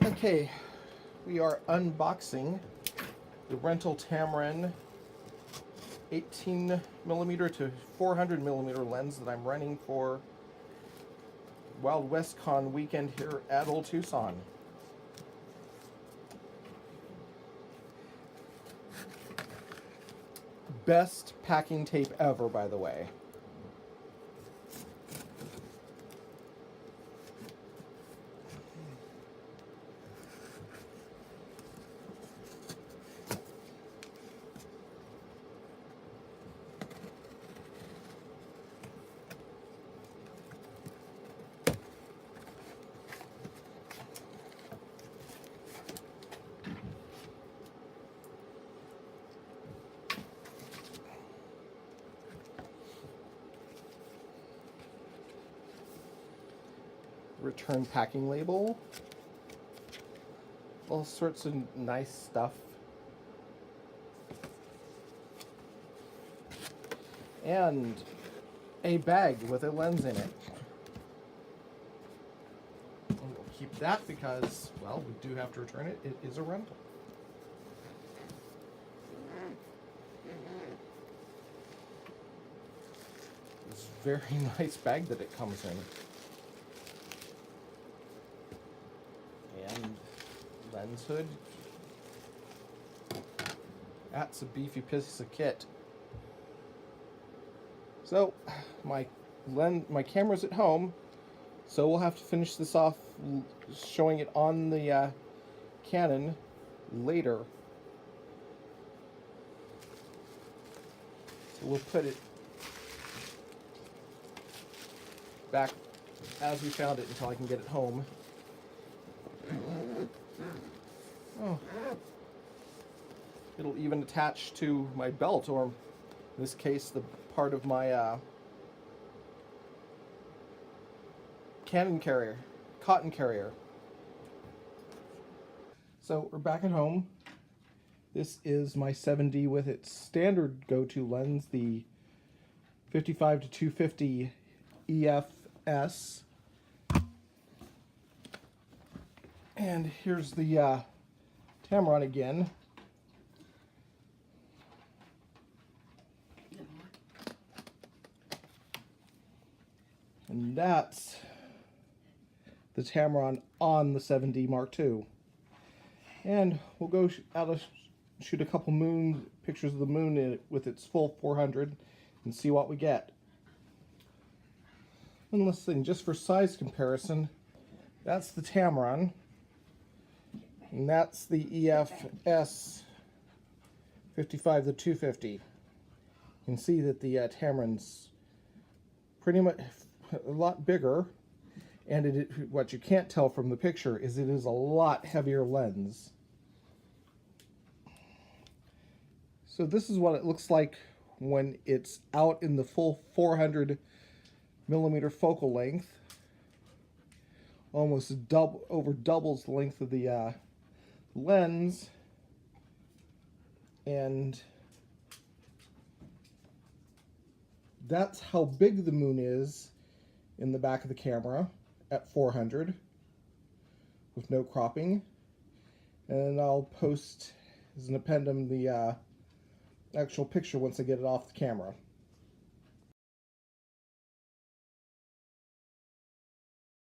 Okay, we are unboxing the rental Tamron 18mm to 400mm lens that I'm renting for Wild West Con weekend here at Old Tucson. Best packing tape ever, by the way. Return packing label. All sorts of nice stuff. And a bag with a lens in it. And we'll keep that because, well, we do have to return it. It is a rental. It's a very nice bag that it comes in. And lens hood. That's a beefy piece of kit. So my camera's at home, so we'll have to finish this off showing it on the Canon later. So we'll put it back as we found it until I can get it home. Oh. It'll even attach to my belt, or in this case, the part of my Canon carrier, cotton carrier. So we're back at home. This is my 7D with its standard go-to lens, the 55 to 250 EFS. And here's the Tamron again. And that's the Tamron on the 7D Mark II. And we'll go shoot a couple pictures of the moon with its full 400 and see what we get. One last thing, just for size comparison, that's the Tamron. And that's the EFS 55 to 250. You can see that the Tamron's pretty much a lot bigger, and what you can't tell from the picture is it is a lot heavier lens. So this is what it looks like when it's out in the full 400mm focal length. Almost over doubles the length of the lens, and that's how big the moon is in the back of the camera at 400 with no cropping. And I'll post as an appendum the actual picture once I get it off the camera.